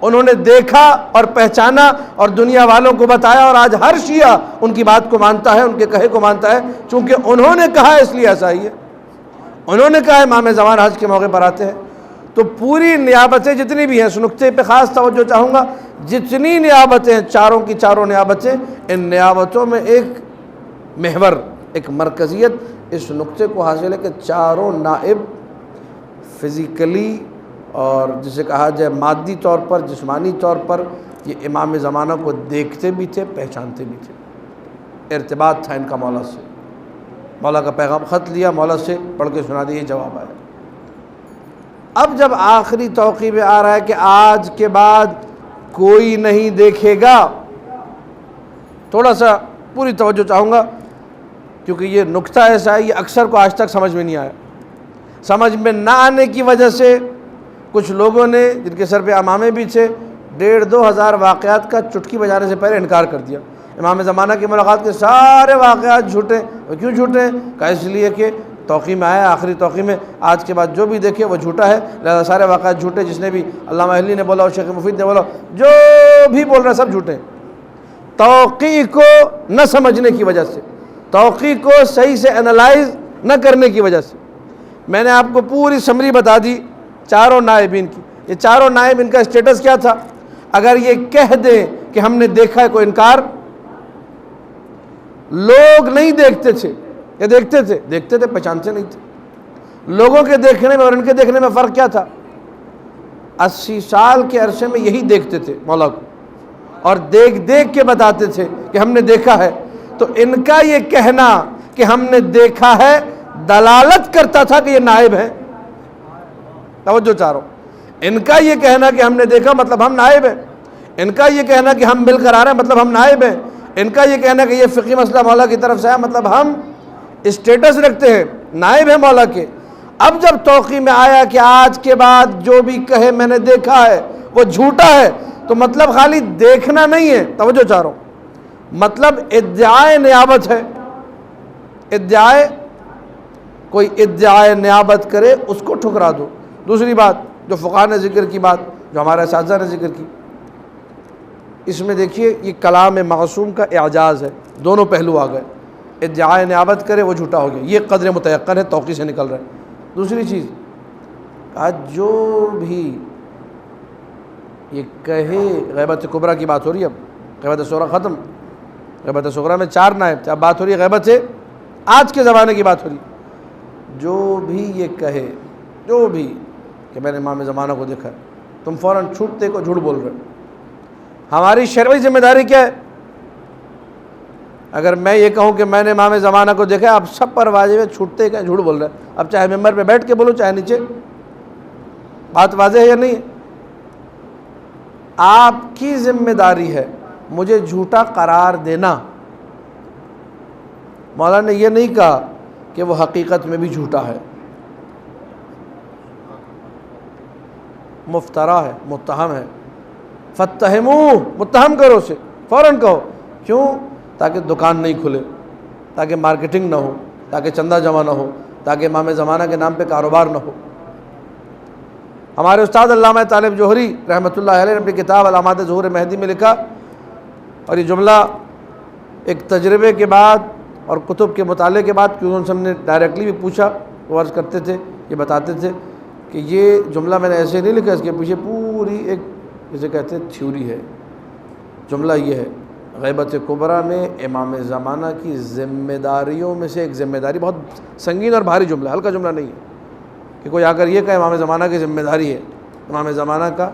انہوں نے دیکھا اور پہچانا اور دنیا والوں کو بتایا، اور آج ہر شیعہ ان کی بات کو مانتا ہے، ان کے کہے کو مانتا ہے، چونکہ انہوں نے کہا ہے اس لیے ایسا ہی ہے۔ انہوں نے کہا امام زمان حج کے موقع پر آتے ہیں۔ تو پوری نیابتیں جتنی بھی ہیں، اس نقطے پہ خاص توجہ چاہوں گا، جتنی نیابتیں ہیں، چاروں کی چاروں نیابتیں، ان نیابتوں میں ایک محور، ایک مرکزیت اس نقطے کو حاصل ہے کہ چاروں نائب فزیکلی اور جسے کہا جائے مادی طور پر، جسمانی طور پر یہ امام زمانہ کو دیکھتے بھی تھے، پہچانتے بھی تھے، ارتباط تھا ان کا مولا سے۔ مولا کا پیغام خط لیا، مولا سے پڑھ کے سنا دیا، جواب آیا۔ اب جب آخری توقیع میں آ رہا ہے کہ آج کے بعد کوئی نہیں دیکھے گا، تھوڑا سا پوری توجہ چاہوں گا، کیونکہ یہ نکتہ ایسا ہے، یہ اکثر کو آج تک سمجھ میں نہیں آیا۔ سمجھ میں نہ آنے کی وجہ سے کچھ لوگوں نے، جن کے سر پہ عمامے بھی تھے، 1,500-2 ہزار واقعات کا چٹکی بجانے سے پہلے انکار کر دیا۔ امام زمانہ کی ملاقات کے سارے واقعات جھوٹے۔ کیوں جھوٹے ہیں؟ کہا اس لیے کہ توقیع میں آیا، آخری توقیع میں آج کے بعد جو بھی دیکھے وہ جھوٹا ہے، لہذا سارے واقعات جھوٹے، جس نے بھی علامہ اہلی نے بولا اور شیخ مفید نے بولا، جو بھی بول رہا ہے سب جھوٹے ہیں۔ توقیع کو نہ سمجھنے کی وجہ سے، توقیع کو صحیح سے انالائز نہ کرنے کی وجہ سے، میں نے آپ کو پوری سمری بتا دی چاروں نائبین کی۔ یہ چاروں نائب، ان کا اسٹیٹس کیا تھا؟ اگر یہ کہہ دیں کہ ہم نے دیکھا ہے، کوئی انکار؟ لوگ نہیں دیکھتے تھے، یہ دیکھتے تھے، دیکھتے تھے، پہچانتے نہیں تھے۔ لوگوں کے دیکھنے میں اور ان کے دیکھنے میں فرق کیا تھا؟ 80 سال کے عرصے میں یہی دیکھتے تھے مولا کو، اور دیکھ دیکھ کے بتاتے تھے کہ ہم نے دیکھا ہے۔ تو ان کا یہ کہنا کہ ہم نے دیکھا ہے دلالت کرتا تھا کہ یہ نائب ہیں۔ توجہ چاروں، ان کا یہ کہنا کہ ہم نے دیکھا مطلب ہم نائب ہیں، ان کا یہ کہنا کہ ہم مل کر آ رہے ہیں مطلب ہم نائب ہیں، ان کا یہ کہنا کہ یہ فقہی مسئلہ مولا کی طرف سے ہے مطلب ہم اسٹیٹس رکھتے ہیں، نائب ہیں مولا کے۔ اب جب توقیع میں آیا کہ آج کے بعد جو بھی کہے میں نے دیکھا ہے وہ جھوٹا ہے، تو مطلب خالی دیکھنا نہیں ہے، توجہ چاروں، مطلب ادعائے نیابت ہے۔ ادعائے، کوئی ادعائے نیابت کرے اس کو ٹھکرا دو۔ دوسری بات جو فقہاء نے ذکر کی، بات جو ہمارے اساتذہ نے ذکر کی، اس میں دیکھیے یہ کلام معصوم کا اعجاز ہے، دونوں پہلو آ گئے۔ ادعائے نیابت کرے وہ جھوٹا ہو گیا، یہ قدر متیقن ہے، توقیع سے نکل رہا ہے۔ دوسری چیز کہا جو بھی یہ کہے، غیبت کبریٰ کی بات ہو رہی ہے، اب غیبت صغریٰ ختم، غیبت صغریٰ میں 4 نائب تھے، اب بات ہو رہی ہے غیبت سے آج کے زمانے کی بات ہو رہی ہے۔ جو بھی یہ کہے، جو بھی کہ میں نے امام زمانہ کو دیکھا ہے، تم فوراً چھوٹتے کو جھوٹ بول رہے ہو۔ ہماری شرعی ذمہ داری کیا ہے؟ اگر میں یہ کہوں کہ میں نے امام زمانہ کو دیکھا ہے، آپ سب پر واجب ہے چھوٹتے کا جھوٹ بول رہے ہیں۔ اب چاہے ممبر پہ بیٹھ کے بولو چاہے نیچے، بات واضح ہے یا نہیں ہے؟ آپ کی ذمہ داری ہے مجھے جھوٹا قرار دینا۔ مولانا نے یہ نہیں کہا کہ وہ حقیقت میں بھی جھوٹا ہے، مفترا ہے، متہم ہے، فتہموہ، متہم کرو اسے، فوراً کہو۔ کیوں؟ تاکہ دکان نہیں کھلے، تاکہ مارکیٹنگ نہ ہو، تاکہ چندہ جمع نہ ہو، تاکہ امام زمانہ کے نام پہ کاروبار نہ ہو۔ ہمارے استاد علامہ طالب جوہری رحمۃ اللہ علیہ نے اپنی کتاب علامات ظہور مہدی میں لکھا، اور یہ جملہ ایک تجربے کے بعد اور کتب کے مطالعے کے بعد، کیونکہ ان سے ہم نے ڈائریکٹلی بھی پوچھا، وہ عرض کرتے تھے، یہ بتاتے تھے کہ یہ جملہ میں نے ایسے نہیں لکھا، اس کے پیچھے پوری ایک جسے کہتے ہیں تھیوری ہے۔ جملہ یہ ہے، غیبت کبریٰ میں امام زمانہ کی ذمہ داریوں میں سے ایک ذمہ داری، بہت سنگین اور بھاری جملہ، ہلکا جملہ نہیں ہے کہ کوئی آ کر یہ کہے امام زمانہ کی ذمہ داری ہے۔ امام زمانہ کا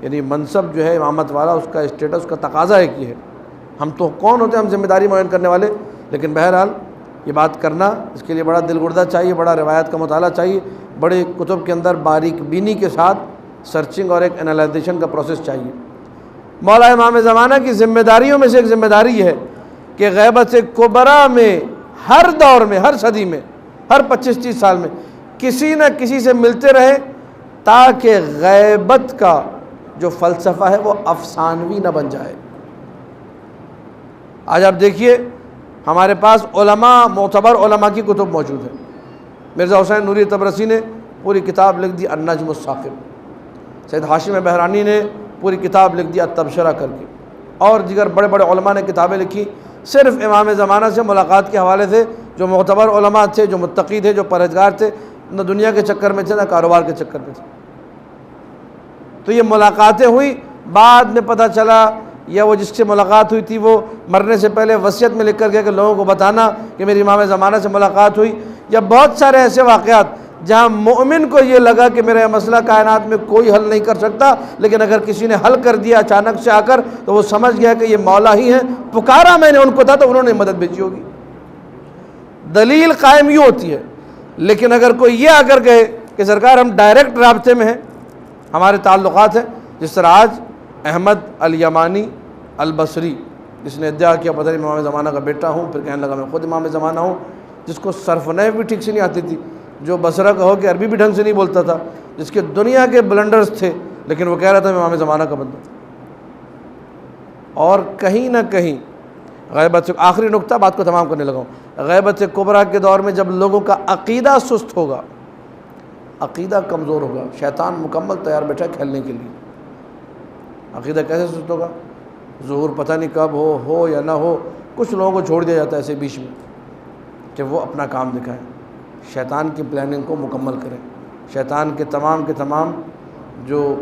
یعنی منصب جو ہے امامت والا، اس کا اسٹیٹس، اس کا تقاضا ایک ہی ہے۔ ہم تو کون ہوتے ہیں ہم ذمہ داری معین کرنے والے؟ لیکن بہرحال یہ بات کرنا، اس کے لیے بڑا دل گردہ چاہیے، بڑا روایت کا مطالعہ چاہیے، بڑے کتب کے اندر باریک بینی کے ساتھ سرچنگ اور ایک انالائزیشن کا پروسیس چاہیے۔ مولا امام زمانہ کی ذمہ داریوں میں سے ایک ذمہ داری یہ ہے کہ غیبت کبریٰ میں ہر دور میں، ہر صدی میں، ہر 25-30 سال میں کسی نہ کسی سے ملتے رہے، تاکہ غیبت کا جو فلسفہ ہے وہ افسانوی نہ بن جائے۔ آج آپ دیکھیے ہمارے پاس علماء، معتبر علماء کی کتب موجود ہیں۔ مرزا حسین نوری تبرسی نے پوری کتاب لکھ دی النجم الثاقب، سید ہاشم بہرانی نے پوری کتاب لکھ دی التبصرہ کر کے، اور دیگر بڑے بڑے علماء نے کتابیں لکھی صرف امام زمانہ سے ملاقات کے حوالے سے، جو معتبر علماء تھے، جو متقی تھے، جو پرہیزگار تھے، نہ دنیا کے چکر میں تھے نہ کاروبار کے چکر میں تھے۔ تو یہ ملاقاتیں ہوئی، بعد میں پتہ چلا یا وہ جس سے ملاقات ہوئی تھی وہ مرنے سے پہلے وصیت میں لکھ کر گیا کہ لوگوں کو بتانا کہ میری امام زمانہ سے ملاقات ہوئی، یا بہت سارے ایسے واقعات جہاں مومن کو یہ لگا کہ میرا یہ مسئلہ کائنات میں کوئی حل نہیں کر سکتا، لیکن اگر کسی نے حل کر دیا اچانک سے آ کر تو وہ سمجھ گیا کہ یہ مولا ہی ہیں، پکارا میں نے ان کو تھا تو انہوں نے مدد بھیجی ہوگی۔ دلیل قائم یوں ہوتی ہے، لیکن اگر کوئی یہ آ کر کہے کہ سرکار ہم ڈائریکٹ رابطے میں ہیں، ہمارے تعلقات ہیں، جس طرح آج احمد الیمانی البصری جس نے ادعا کیا پتہ نہیں امام زمانہ کا بیٹا ہوں، پھر کہنے لگا میں خود امام زمانہ ہوں، جس کو صرف و نحو بھی ٹھیک سے نہیں آتی تھی، جو بصرہ کا ہو کہ عربی بھی ڈھنگ سے نہیں بولتا تھا، جس کے دنیا کے بلنڈرز تھے، لیکن وہ کہہ رہا تھا میں امام زمانہ کا بندہ. اور کہیں نہ کہیں غیبت سے آخری نقطہ، بات کو تمام کرنے لگا ہوں، غیبت کبریٰ کے دور میں جب لوگوں کا عقیدہ سست ہوگا، عقیدہ کمزور ہوگا، شیطان مکمل تیار بیٹھا ہے کھیلنے کے لیے. عقیدہ کیسے سست ہوگا؟ ظہور پتہ نہیں کب ہو یا نہ ہو، کچھ لوگوں کو چھوڑ دیا جاتا ہے ایسے بیچ میں کہ وہ اپنا کام دکھائیں، شیطان کی پلاننگ کو مکمل کریں، شیطان کے تمام جو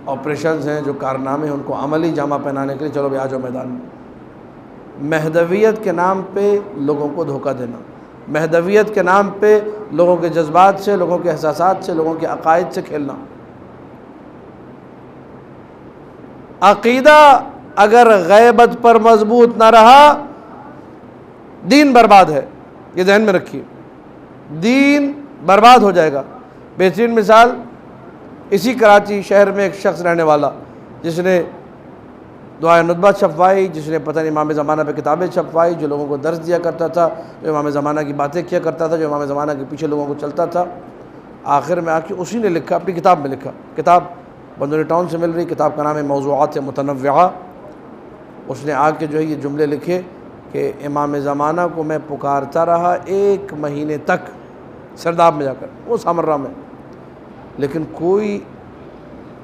آپریشنز ہیں، جو کارنامے ہیں، ان کو عملی جامہ پہنانے کے لیے چلو بھی آ جاؤ میدان میں. مہدویت کے نام پہ لوگوں کو دھوکہ دینا، مہدویت کے نام پہ لوگوں کے جذبات سے، لوگوں کے احساسات سے، لوگوں کے عقائد سے کھیلنا. عقیدہ اگر غیبت پر مضبوط نہ رہا، دین برباد ہے، یہ ذہن میں رکھیے، دین برباد ہو جائے گا. بہترین مثال اسی کراچی شہر میں ایک شخص رہنے والا، جس نے دعائے ندبہ چھپوائی، جس نے پتہ نہیں امام زمانہ پہ کتابیں چھپوائی، جو لوگوں کو درس دیا کرتا تھا، جو امام زمانہ کی باتیں کیا کرتا تھا، جو امام زمانہ کے پیچھے لوگوں کو چلتا تھا. آخر میں آ کے اسی نے لکھا، اپنی کتاب میں لکھا، کتاب بندوری ٹاؤن سے مل رہی، کتاب کا نام ہے موضوعات متنوعہ. اس نے آ کے جو ہے یہ جملے لکھے کہ امام زمانہ کو میں پکارتا رہا 1 مہینے تک سرداب میں جا کر، وہ سامرہ میں، لیکن کوئی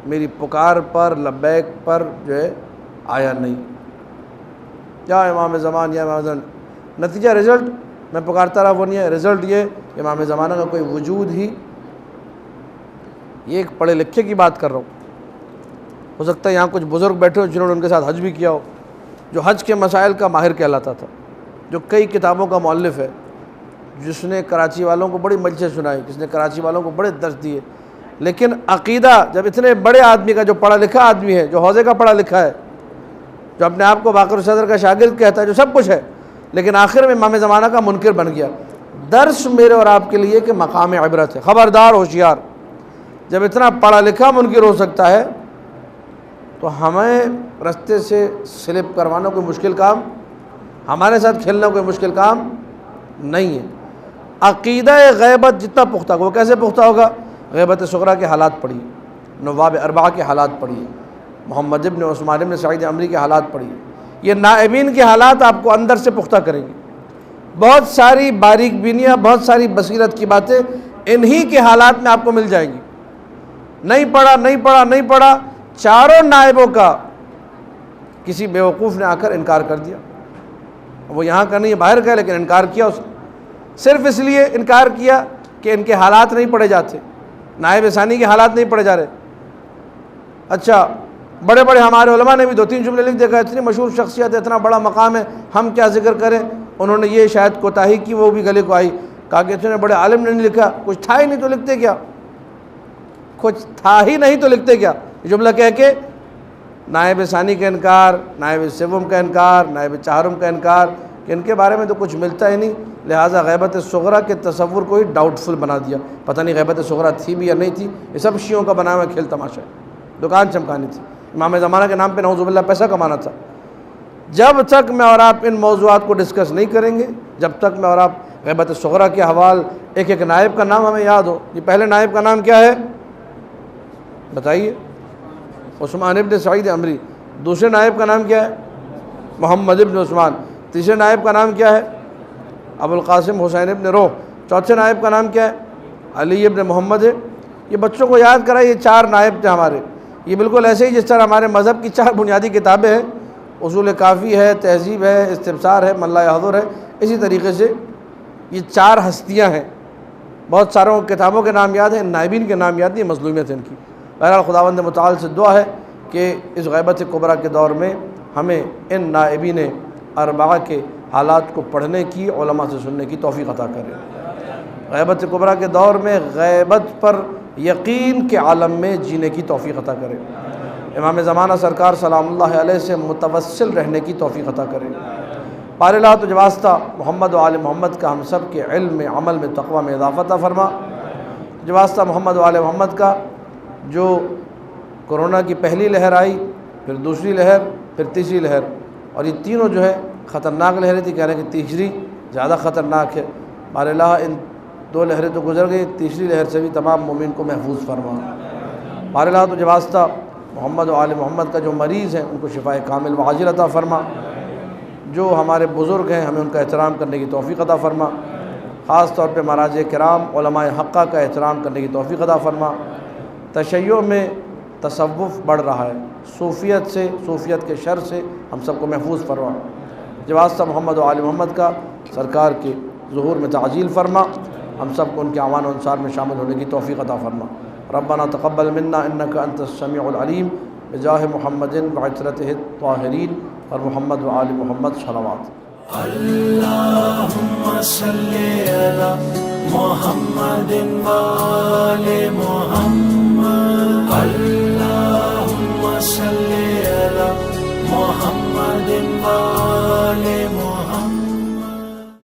میری پکار پر، لبیک پر جو ہے آیا نہیں. یا امام زمان، یا امام زمان، نتیجہ رزلٹ میں پکارتا رہا وہ نہیں ہے. رزلٹ یہ امام زمانہ کا کوئی وجود ہی، یہ ایک پڑھے لکھے کی بات کر رہا ہوں، ہو سکتا ہے یہاں کچھ بزرگ بیٹھے ہو جنہوں نے ان کے ساتھ حج بھی کیا ہو، جو حج کے مسائل کا ماہر کہلاتا تھا، جو کئی کتابوں کا مؤلف ہے، جس نے کراچی والوں کو بڑی مجلسیں سنائی، جس نے کراچی والوں کو بڑے درس دیے. لیکن عقیدہ جب اتنے بڑے آدمی کا، جو پڑھا لکھا آدمی ہے، جو حوزے کا پڑھا لکھا ہے، جو اپنے آپ کو باقر صدر کا شاگرد کہتا ہے، جو سب کچھ ہے، لیکن آخر میں امام زمانہ کا منکر بن گیا. درس میرے اور آپ کے لیے کہ مقام عبرت ہے، خبردار، ہوشیار. جب اتنا پڑھا لکھا منکر ہو سکتا ہے تو ہمیں رستے سے سلپ کروانا کوئی مشکل کام، ہمارے ساتھ کھیلنا کوئی مشکل کام نہیں ہے. عقیدہ غیبت جتنا پختہ ہوگا، وہ کیسے پختہ ہوگا؟ غیبت صغریٰ کے حالات پڑھیے، نواب اربعہ کے حالات پڑھیے، محمد ابن عثمان ابن سعید عمری کے حالات پڑھیے. یہ نائبین کے حالات آپ کو اندر سے پختہ کریں گے. بہت ساری باریک بینیاں، بہت ساری بصیرت کی باتیں انہی کے حالات میں آپ کو مل جائیں گی. نہیں پڑھا، چاروں نائبوں کا کسی بیوقوف نے آ کر انکار کر دیا. وہ یہاں کا نہیں، باہر کا ہے، لیکن انکار کیا اس نے، صرف اس لیے انکار کیا کہ ان کے حالات نہیں پڑھے جاتے، نائب ثانی کے حالات نہیں پڑھے جا رہے. اچھا، بڑے بڑے ہمارے علماء نے بھی 2-3 جملے لکھ دیا، اتنی مشہور شخصیت ہے، اتنا بڑا مقام ہے، ہم کیا ذکر کریں. انہوں نے یہ شاید کوتاہی کی، وہ بھی گلے کو آئی، کہا کہ اتنے بڑے عالم نے نہیں لکھا، کچھ تھا ہی نہیں تو لکھتے کیا، کچھ تھا ہی نہیں تو لکھتے کیا. یہ جملہ کہہ کے نائب ثانی کا انکار، نائب سوم کا انکار، نائب چہارم کا انکار، کہ ان کے بارے میں تو کچھ ملتا ہی نہیں، لہٰذا غیبت صغریٰ کے تصور کو ہی ڈاؤٹ فل بنا دیا. پتہ نہیں غیبت صغریٰ تھی بھی یا نہیں تھی، یہ سب شیعوں کا بنا ہوا کھیل تماشا ہے، دکان چمکانی تھی، امام زمانہ کے نام پہ نعوذ باللہ پیسہ کمانا تھا. جب تک میں اور آپ ان موضوعات کو ڈسکس نہیں کریں گے، جب تک میں اور آپ غیبت صغریٰ کے حوال، ایک نائب کا نام ہمیں یاد ہو. یہ پہلے نائب کا نام کیا ہے بتائیے؟ عثمان ابن سعید عمری. دوسرے نائب کا نام کیا ہے؟ محمد ابن عثمان. تیسرے نائب کا نام کیا ہے؟ ابو القاسم حسین ابن روح. چوتھے نائب کا نام کیا ہے؟ علی ابن محمد ہے. یہ بچوں کو یاد کرائے، یہ 4 نائب تھے ہمارے. یہ بالکل ایسے ہی جس طرح ہمارے مذہب کی 4 بنیادی کتابیں ہیں، اصول کافی ہے، تہذیب ہے، استبصار ہے، من لا یحضر ہے، اسی طریقے سے یہ 4 ہستیاں ہیں. بہت ساروں کتابوں کے نام یاد ہیں، نائبین کے نام یاد نہیں، مظلومیت ہے ان کی. بہرحال خداوند متعال سے دعا ہے کہ اس غیبت کبریٰ کے دور میں ہمیں ان نائبین اربعہ کے حالات کو پڑھنے کی، علماء سے سننے کی توفیق عطا کرے. غیبت کبریٰ کے دور میں غیبت پر یقین کے عالم میں جینے کی توفیق عطا کرے. امام زمانہ سرکار سلام اللہ علیہ سے متوسل رہنے کی توفیق عطا کرے. پارے لا تجھ واسطہ محمد و آل محمد کا ہم سب کے علم میں، عمل میں، تقوی میں اضافہ عطا فرما. تجھ واسطہ محمد و آل محمد کا جو کرونا کی پہلی لہر آئی، پھر دوسری لہر، پھر تیسری لہر، اور یہ تینوں جو ہے خطرناک لہریں تھی، کہہ رہے ہیں کہ تیسری زیادہ خطرناک ہے۔ بار اللہ ان دو لہریں تو گزر گئی، تیسری لہر سے بھی تمام مومن کو محفوظ فرما۔ بار اللہ تو جب واسطہ محمد و آل محمد کا جو مریض ہیں ان کو شفاء کامل و عاجل عطا فرما، جو ہمارے بزرگ ہیں ہمیں ان کا احترام کرنے کی توفیق عطا فرما، خاص طور پہ مراجع کرام علماء حقہ کا احترام کرنے کی توفیق عطا فرما۔ تشیع میں تصوف بڑھ رہا ہے، صوفیت سے، صوفیت کے شر سے ہم سب کو محفوظ فرما۔ جب واسطہ محمد و آل محمد کا سرکار کے ظہور میں تعجیل فرما، ہم سب کو ان کے اعوان و انصار میں شامل ہونے کی توفیق عطا فرما۔ ربنا تقبل منا انک انت السمیع العلیم بجاہ محمد وعطرتہ الطاہرین اور محمد و آل محمد صلوات۔ اللهم صل على محمد وآل محمد